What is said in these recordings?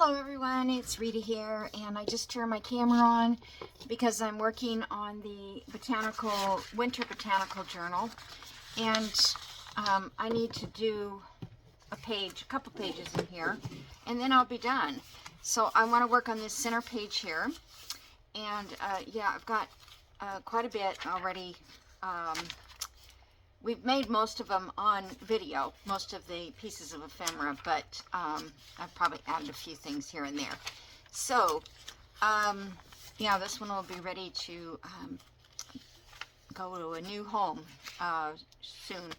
Hello everyone, it's Rita here, and I just turned my camera on because I'm working on the winter botanical journal, and I need to do a couple pages in here, and then I'll be done. So I want to work on this center page here, and yeah, I've got quite a bit already. We've made most of them on video, most of the pieces of ephemera, but I've probably added a few things here and there. So, yeah, this one will be ready to go to a new home soon.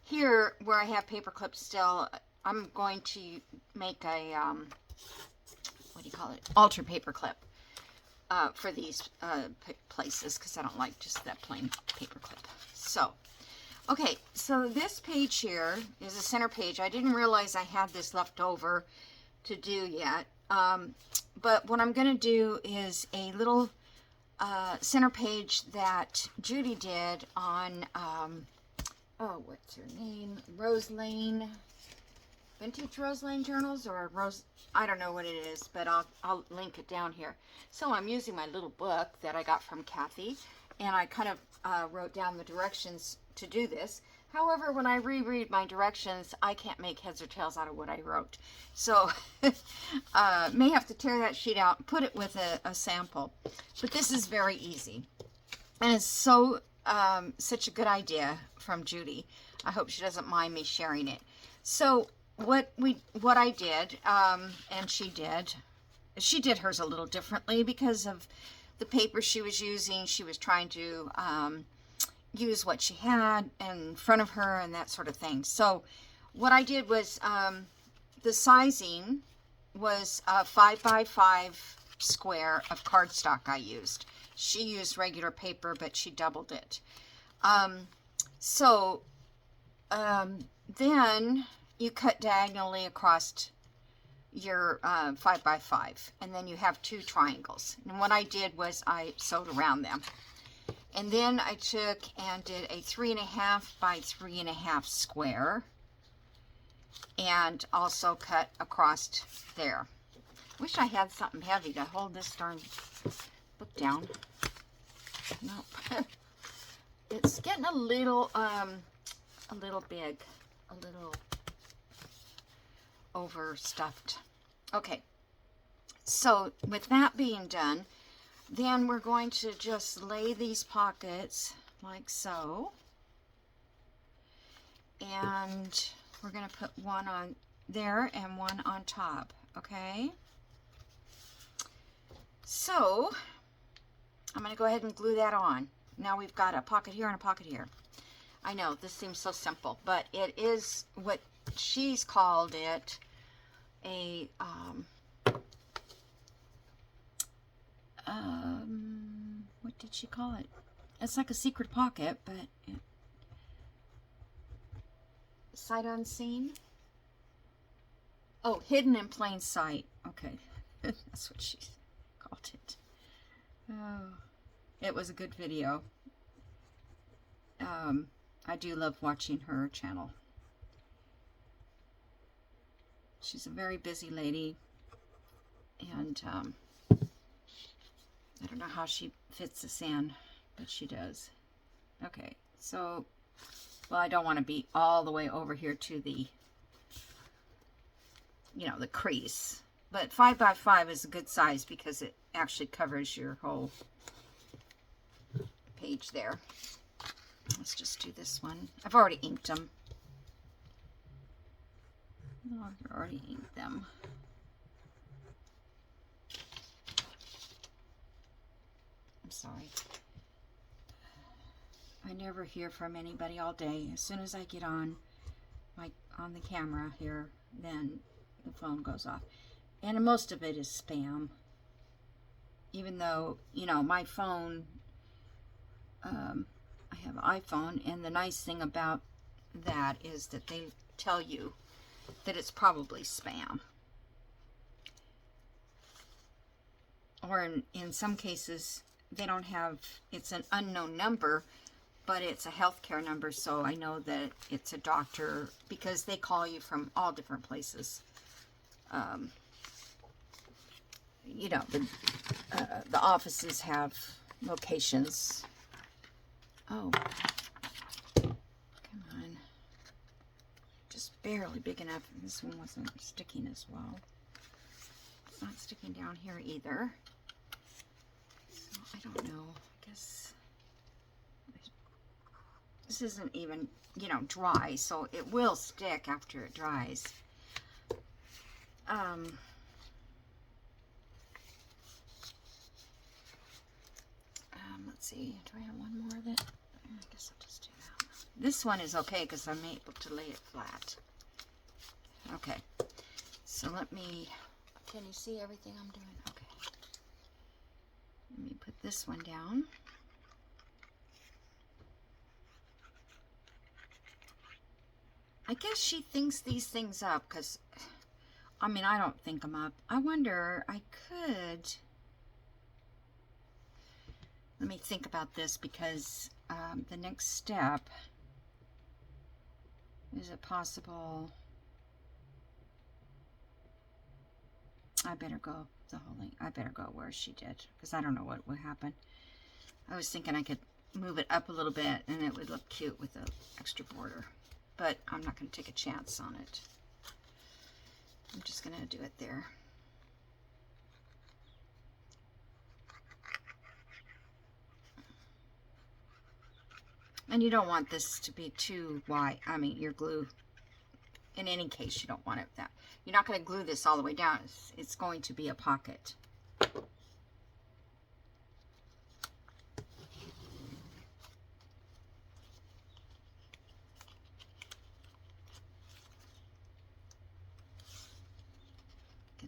Here, where I have paper clips still, I'm going to make a, what do you call it, altar paper clip for these places, because I don't like just that plain paper clip. So, okay, so this page here is a center page. I didn't realize I had this left over to do yet. But what I'm going to do is a little center page that Judy did on, oh, what's her name? Rose Lane, Vintage Rose Lane Journals, or Rose, I don't know what it is, but I'll link it down here. So I'm using my little book that I got from Kathy, and I kind of wrote down the directions to do this. However, when I reread my directions, I can't make heads or tails out of what I wrote. So, may have to tear that sheet out and put it with a sample. But this is very easy. And it's so, such a good idea from Judy. I hope she doesn't mind me sharing it. So, what I did, and she did hers a little differently because of the paper she was using. She was trying to use what she had in front of her and that sort of thing. So what I did was the sizing was a 5x5 square of cardstock I used. She used regular paper, but she doubled it. Then you cut diagonally across your 5x5, and then you have two triangles. And what I did was I sewed around them. And then I took and did a 3.5 by 3.5 square, and also cut across there. Wish I had something heavy to hold this darn book down. Nope. It's getting a little big, a little overstuffed. Okay, so with that being done, then we're going to just lay these pockets like so, and we're going to put one on there and one on top. Okay, so I'm going to go ahead and glue that on. Now we've got a pocket here and a pocket here. I know this seems so simple, but it is what she's called it a what did she call it? It's like a secret pocket, but sight unseen. Oh, hidden in plain sight. Okay, that's what she called it. Oh, it was a good video. I do love watching her channel. She's a very busy lady, and I don't know how she fits this in, but she does. Okay, so, well, I don't want to be all the way over here to the, you know, the crease. But 5x5 is a good size because it actually covers your whole page there. Let's just do this one. I've already inked them. Oh, I've already inked them. I'm sorry. I never hear from anybody all day. As soon as I get on the camera here, then the phone goes off. And most of it is spam. Even though, you know, my phone, I have an iPhone, and the nice thing about that is that they tell you that it's probably spam. Or in some cases, they don't have, it's an unknown number, but it's a healthcare number, so I know that it's a doctor, because they call you from all different places. you know, the offices have locations. Oh, come on. Just barely big enough. This one wasn't sticking as well. It's not sticking down here either. So I don't know. I guess this isn't even, you know, dry, so it will stick after it dries. Let's see, do I have one more of it? I guess I'll just do that. This one is okay because I'm able to lay it flat. Okay, so let me, can you see everything I'm doing? Okay. Let me put this one down. I guess she thinks these things up because, I mean, I don't think them up. I wonder, I could... Let me think about this because the next step, is it possible? I better go the whole thing. I better go where she did because I don't know what would happen. I was thinking I could move it up a little bit and it would look cute with the extra border, but I'm not going to take a chance on it. I'm just going to do it there. And you don't want this to be too wide. I mean, your glue, in any case, you don't want it that. You're not going to glue this all the way down. It's going to be a pocket. Get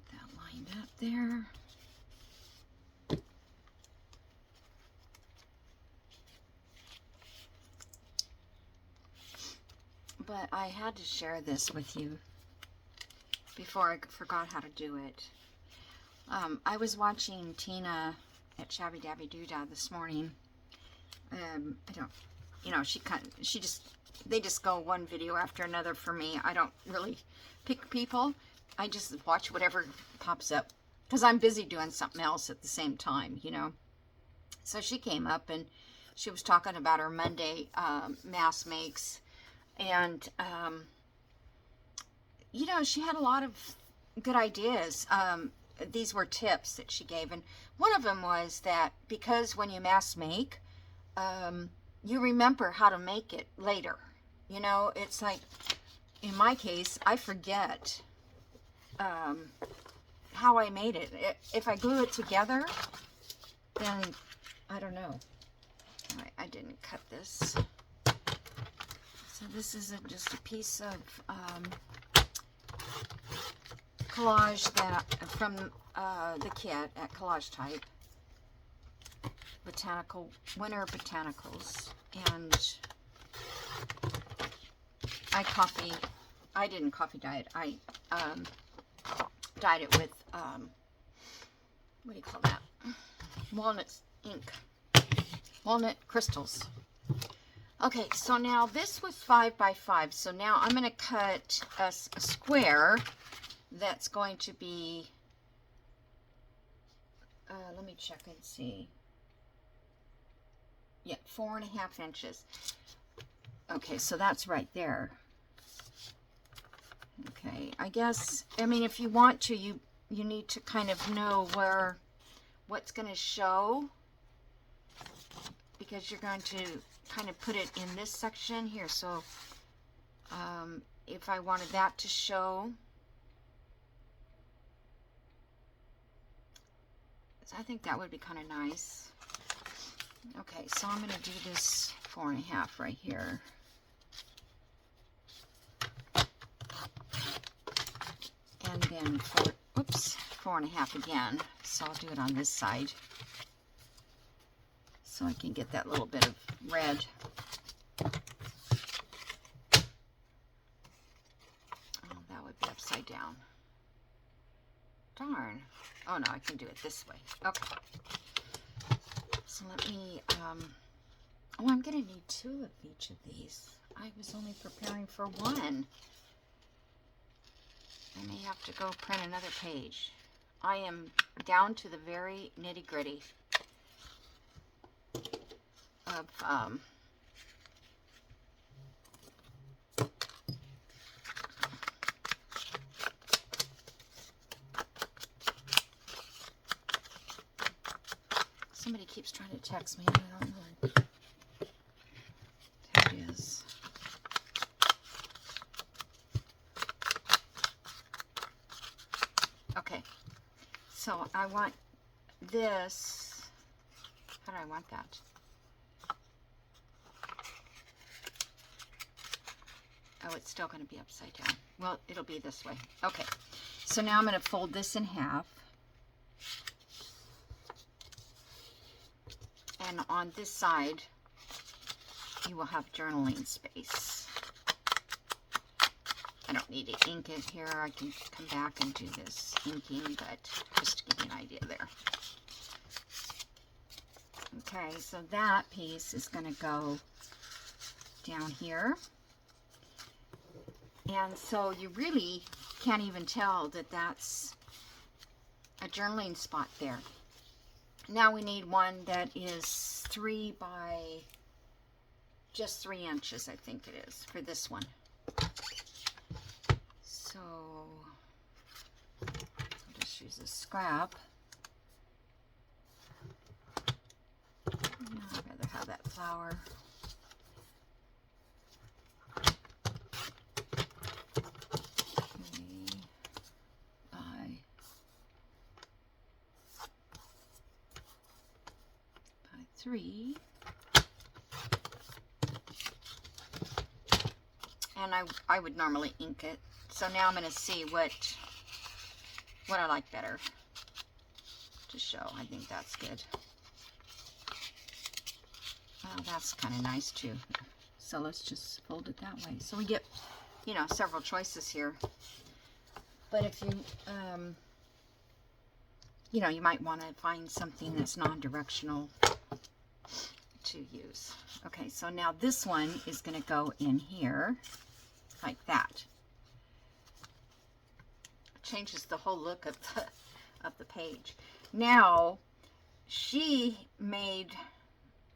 that lined up there. But I had to share this with you before I forgot how to do it. I was watching Tina at Shabby Dabby Doodah this morning. I don't, you know, they just go one video after another for me. I don't really pick people. I just watch whatever pops up because I'm busy doing something else at the same time, you know. So she came up and she was talking about her Monday mass makes. And, you know, she had a lot of good ideas. These were tips that she gave. And one of them was that because when you mass make, you remember how to make it later. You know, it's like, in my case, I forget how I made it. If I glue it together, then I don't know. I didn't cut this. So this is just a piece of collage that from the kit at Collage Type, winter botanicals, and I didn't coffee dye it. I dyed it with what do you call that? Walnut ink, walnut crystals. Okay, so now this was 5 by 5. So now I'm going to cut a square that's going to be, let me check and see. Yeah, 4.5 inches. Okay, so that's right there. Okay, I guess, I mean, if you want to, you need to kind of know what's going to show, because you're going to kind of put it in this section here. So if I wanted that to show, so I think that would be kind of nice. Okay, so I'm going to do this 4.5 right here. And then 4.5 again. So I'll do it on this side, so I can get that little bit of red. Oh, that would be upside down. Darn. Oh no, I can do it this way. Okay. So let me, oh, I'm gonna need 2 of each of these. I was only preparing for 1. I may have to go print another page I am down to the very nitty-gritty of somebody keeps trying to text me. I don't know. There it is. Okay. So I want this. How do I want that? Oh, it's still going to be upside down. Well, it'll be this way. Okay. So now I'm going to fold this in half. And on this side, you will have journaling space. I don't need to ink it here. I can come back and do this inking, but just to give you an idea there. Okay, so that piece is going to go down here. And so you really can't even tell that that's a journaling spot there. Now we need one that is 3 by just 3 inches, I think it is, for this one. So I'll just use a scrap. No, I'd rather have that flower. 3. And I would normally ink it. So now I'm going to see what I like better to show. I think that's good. Oh, that's kind of nice too. So let's just fold it that way. So we get, you know, several choices here. But if you, you know, you might want to find something that's non-directional to use. Okay, so now this one is going to go in here like that. It changes the whole look of the page. Now she made,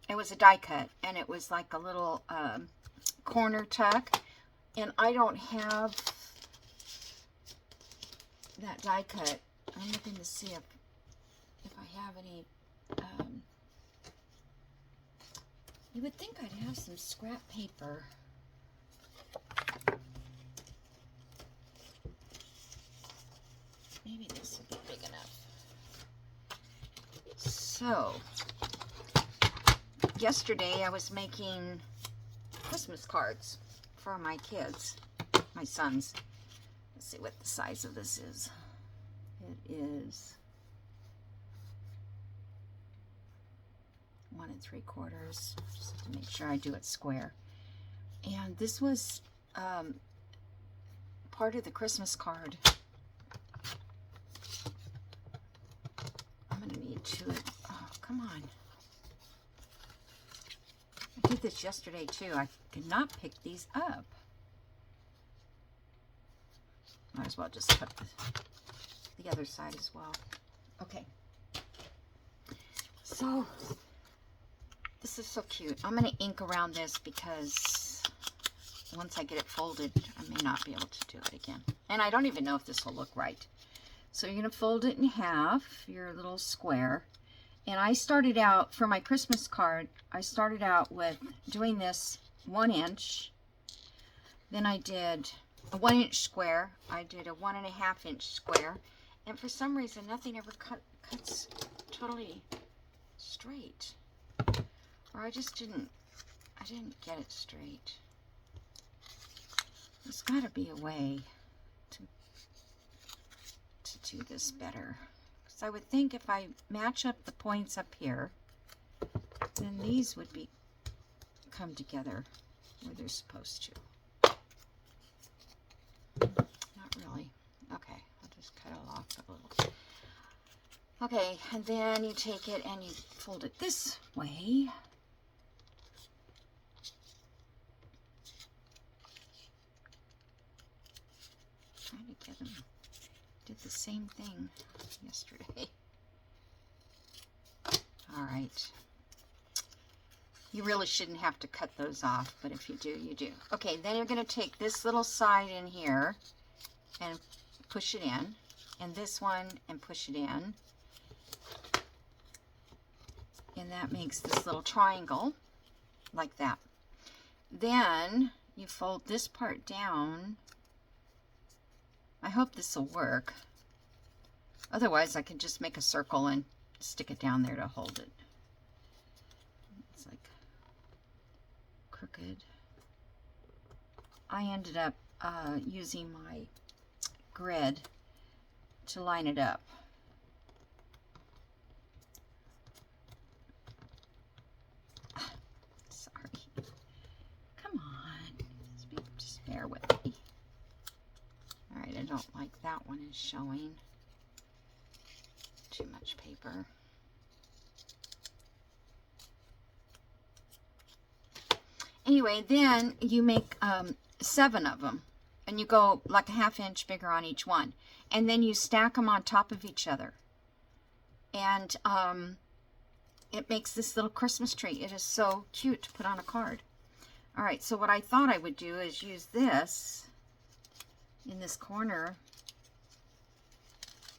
it was a die cut, and it was like a little corner tuck, and I don't have that die cut. I'm looking to see if I have any. You would think I'd have some scrap paper. Maybe this will be big enough. So, yesterday I was making Christmas cards for my kids, my sons. Let's see what the size of this is. It is 1 3/4, just to make sure I do it square. And this was part of the Christmas card. I'm going to need to, oh, come on. I did this yesterday too. I could not pick these up. Might as well just put the other side as well. Okay. So, this is so cute. I'm going to ink around this because once I get it folded, I may not be able to do it again. And I don't even know if this will look right. So you're going to fold it in half, your little square. And I started out, for my Christmas card, I started out with doing this 1 inch. Then I did a 1 inch square. I did a 1.5 inch square. And for some reason, nothing ever cuts totally straight. Or I just didn't get it straight. There's got to be a way to do this better. Because I would think if I match up the points up here, then these would come together where they're supposed to. Not really. Okay, I'll just cut it off a little. Okay, and then you take it and you fold it this way. Trying to get them. Did the same thing. yesterday. All right. You really shouldn't have to cut those off, but if you do, you do. Okay, then you're going to take this little side in here and push it in, and this one and push it in. And that makes this little triangle like that. Then you fold this part down. I hope this will work. Otherwise, I can just make a circle and stick it down there to hold it. It's like crooked. I ended up using my grid to line it up. Come on, just bear with me. All right, I don't like that one is showing. Too much paper. Anyway, then you make 7 of them, and you go like a 1/2 inch bigger on each one, and then you stack them on top of each other, and it makes this little Christmas tree. It is so cute to put on a card. All right, so what I thought I would do is use this in this corner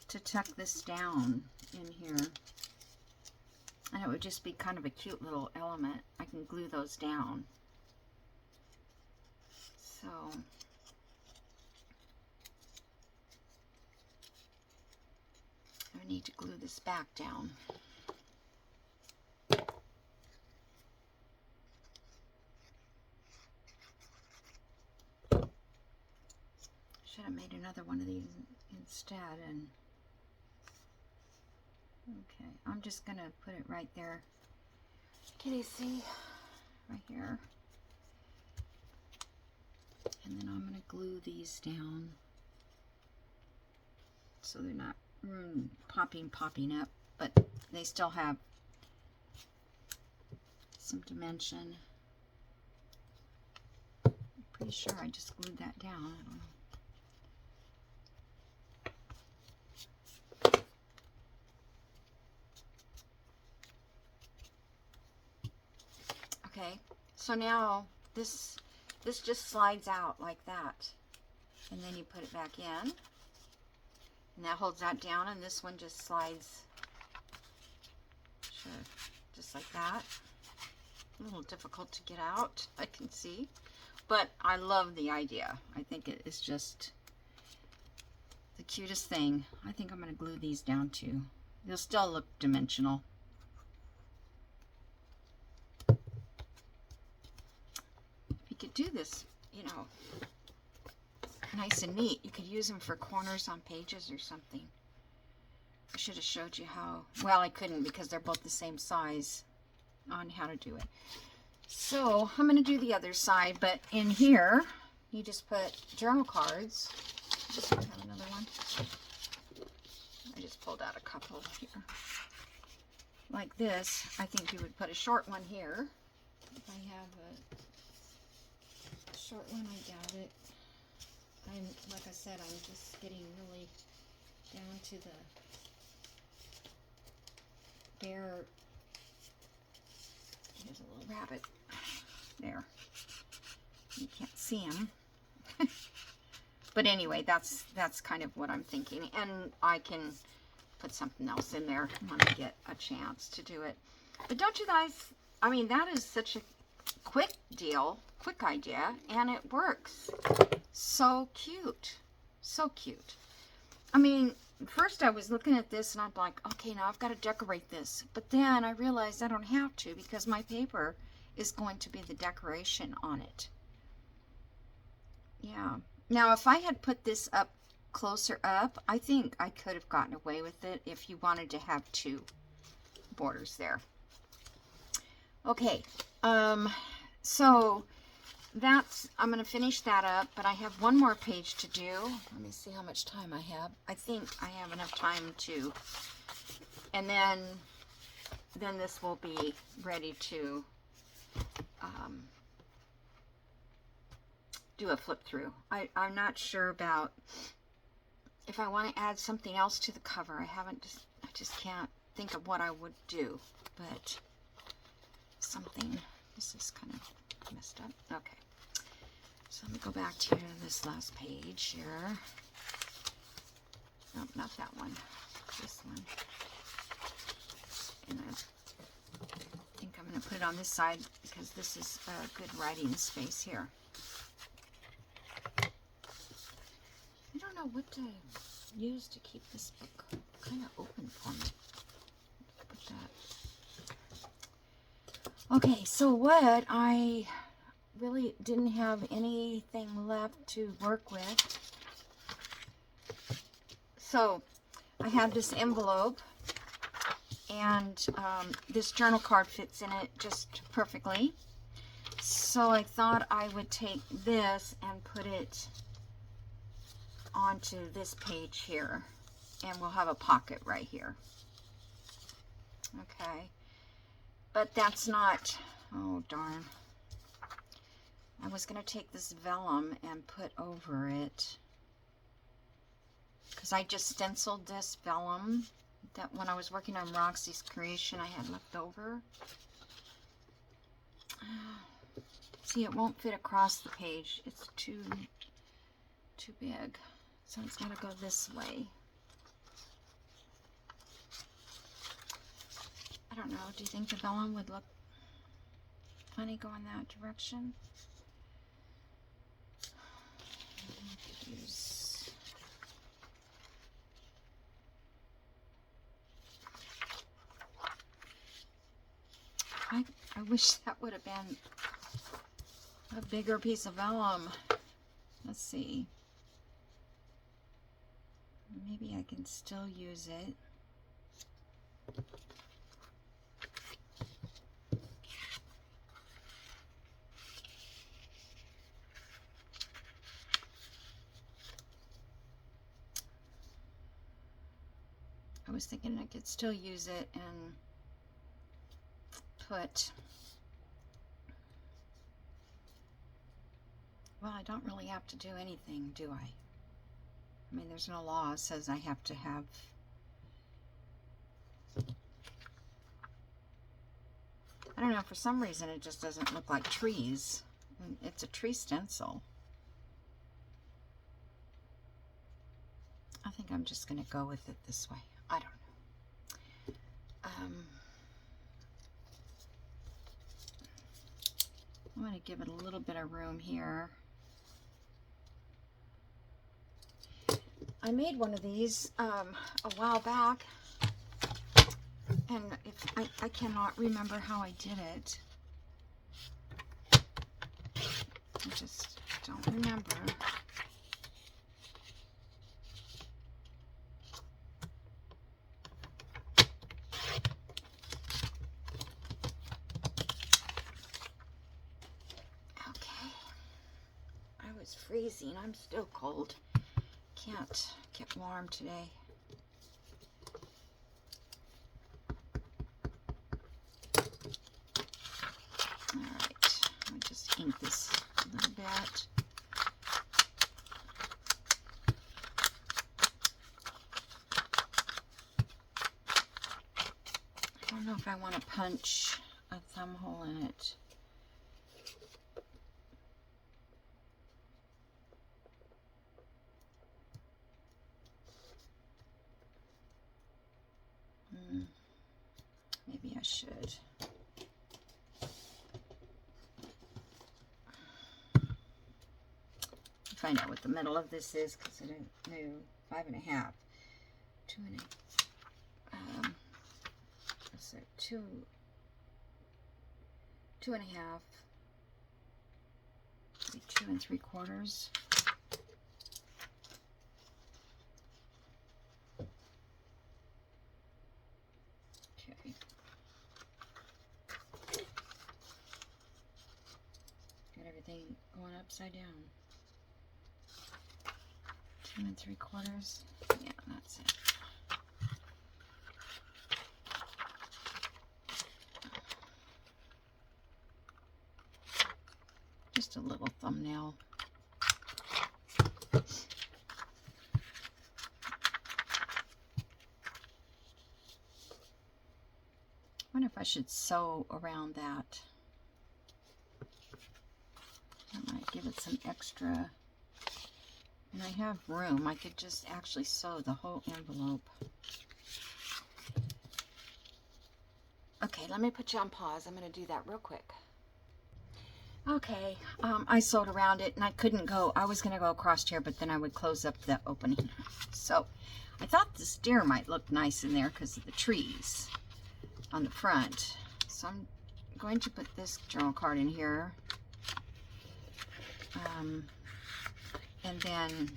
to tuck this down in here. And it would just be kind of a cute little element. I can glue those down. So I need to glue this back down. Should have made another one of these instead. And okay, I'm just gonna put it right there. Can you see? Right here. And then I'm gonna glue these down so they're not popping up, but they still have some dimension. I'm pretty sure I just glued that down. I don't know. Okay, so now this just slides out like that, and then you put it back in, and that holds that down, and this one just slides, sure, just like that. A little difficult to get out, I can see, but I love the idea. I think it is just the cutest thing. I think I'm going to glue these down too. They'll still look dimensional. Could do this, you know, nice and neat. You could use them for corners on pages or something. I should have showed you how. Well, I couldn't because they're both the same size on how to do it. So I'm going to do the other side, but in here you just put journal cards. Just have another one. I just pulled out a couple here. Like this. I think you would put a short one here. If I have a short one, I doubt it. Like I said, I'm just getting really down to the bare. There's a little rabbit there. You can't see him. But anyway, that's kind of what I'm thinking. And I can put something else in there when I get a chance to do it. But don't you guys, I mean, that is such a quick deal, quick idea, and it works. So cute. So cute. I mean, first I was looking at this and I'm like, okay, now I've got to decorate this. But then I realized I don't have to because my paper is going to be the decoration on it. Yeah. Now, if I had put this up closer up, I think I could have gotten away with it if you wanted to have 2 borders there. Okay. So that's, I'm going to finish that up, but I have one more page to do. Let me see how much time I have. I think I have enough time to, and then this will be ready to do a flip through. I'm not sure about if I want to add something else to the cover. I just can't think of what I would do, but something. This is kind of messed up. Okay, so let me go back to this last page here. Nope, not that one. This one. And I think I'm going to put it on this side because this is a good writing space here. I don't know what to use to keep this book kind of open for me. Put that. Okay, so what I really didn't have anything left to work with. So I had this envelope, and this journal card fits in it just perfectly. So I thought I would take this and put it onto this page here, and we'll have a pocket right here. Okay, but that's not, oh darn. I was going to take this vellum and put over it, because I just stenciled this vellum that when I was working on Roxy's creation I had left over. See, it won't fit across the page. It's too big. So it's got to go this way. I don't know. Do you think the vellum would look funny going that direction? I could use... I wish that would have been a bigger piece of vellum. Let's see. Maybe I can still use it. I was thinking I could still use it and put, well, I don't really have to do anything, do I? I mean, there's no law that says I have to have, I don't know, for some reason it just doesn't look like trees. And it's a tree stencil. I think I'm just going to go with it this way. I don't know. I'm going to give it a little bit of room here. I made one of these a while back, and I cannot remember how I did it. I just don't remember. Freezing. I'm still cold. Can't get warm today. All right. Let me just ink this a little bit. I don't know if I want to punch a thumb hole in it. Maybe I should. Find out what the middle of this is, because I didn't know. 5.5. 2.5. What's that? 2.5. Maybe 2 3/4. Going upside down. 2 3/4. Yeah, that's it. Just a little thumbnail. wonder if I should sew around that. I might give it some extra. And I have room. I could just actually sew the whole envelope. Okay, let me put you on pause. I'm going to do that real quick. Okay, I sewed around it and I couldn't go. I was going to go across here, but then I would close up the opening. So I thought this deer might look nice in there because of the trees on the front. So I'm going to put this journal card in here. And then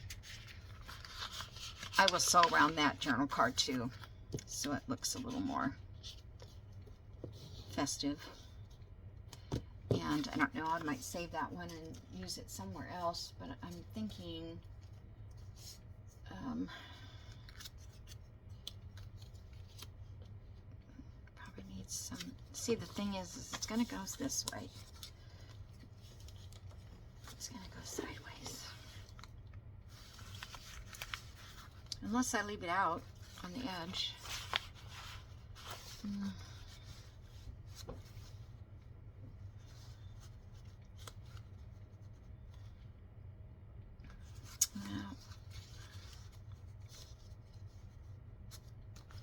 I will sew around that journal card too, so it looks a little more festive. And I don't know, I might save that one and use it somewhere else, but I'm thinking probably needs some. See, the thing is it's going to go this way. It's going to go sideways. Unless I leave it out on the edge. No.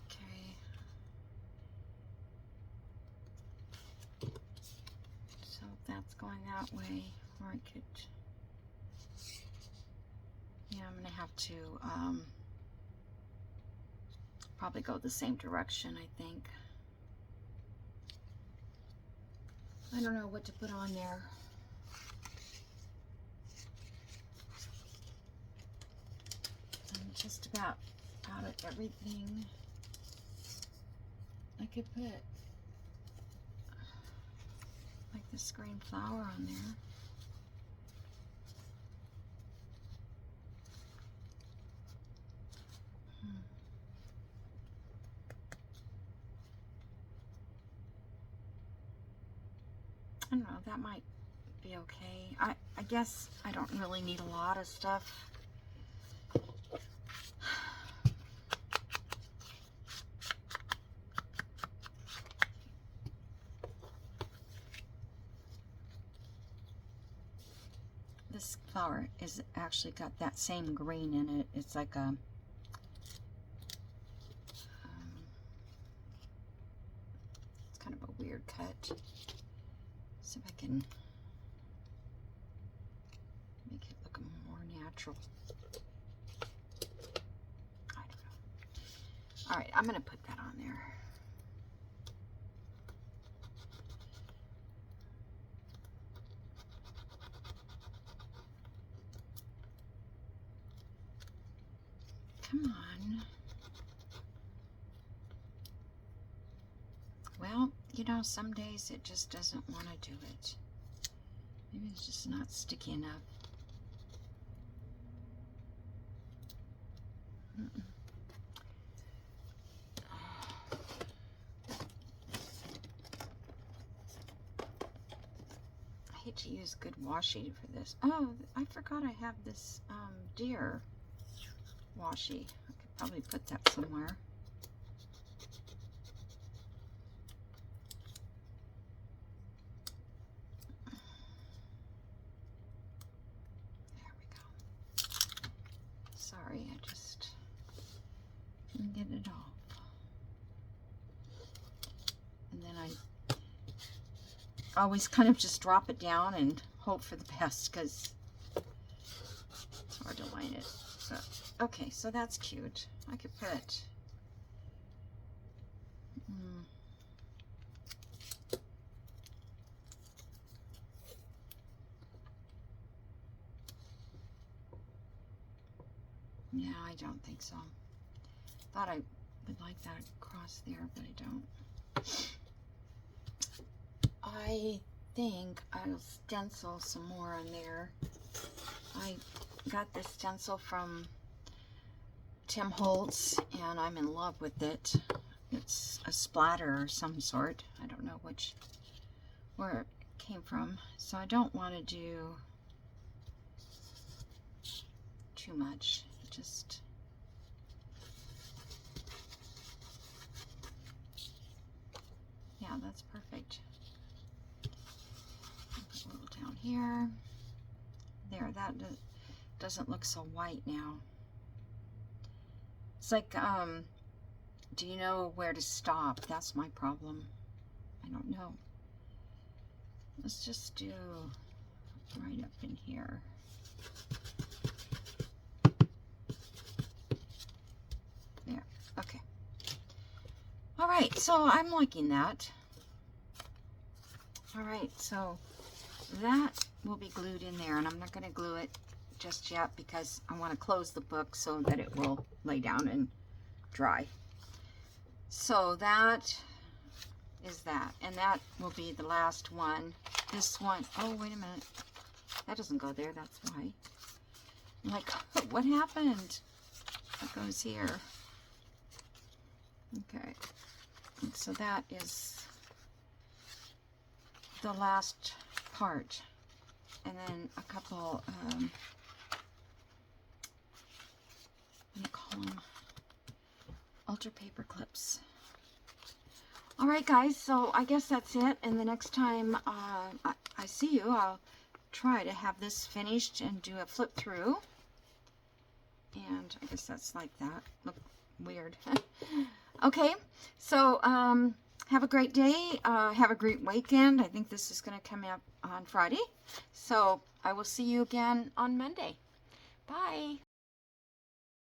Okay. So that's going that way, or I could. Yeah, I'm gonna have to probably go the same direction, I think. I don't know what to put on there. I'm just about out of everything. I could put like this green flower on there. I don't know, that might be okay. I guess I don't really need a lot of stuff. This flower is actually got that same green in it. It's like a it's kind of a weird cut. See if I can make it look more natural. I don't know. All right, I'm gonna put that on there. Come on. Well, you know, some days it just doesn't want to do it. Maybe it's just not sticky enough. I hate to use good washi for this. Oh, I forgot I have this deer washi. I could probably put that somewhere. There we go. Sorry, I just didn't get it off. And then I always kind of just drop it down and hope for the best because it's hard to line it. So, okay, so that's cute. I could put yeah, I don't think so. Thought I would like that across there, but I don't. I think I'll stencil some more on there. I got this stencil from Tim Holtz and I'm in love with it. It's a splatter of some sort. I don't know where it came from. So I don't want to do too much. Just yeah, that's perfect. Put a little down here. There, that doesn't look so white now. It's like, do you know where to stop? That's my problem. I don't know. Let's just do right up in here. There, okay. All right, so I'm liking that. All right, so that will be glued in there, and I'm not going to glue it just yet because I want to close the book so that it will lay down and dry. So that is that, and that will be the last one. This one, oh, wait a minute. That doesn't go there, that's why. I'm like, what happened? That goes here. Okay, and so that is the last part. And then a couple, what do you call them? Ultra paper clips. All right, guys, so I guess that's it. And the next time I see you, I'll try to have this finished and do a flip through. And I guess that's like that. Look weird. Okay, so have a great day. Have a great weekend. I think this is going to come out on Friday. So I will see you again on Monday. Bye.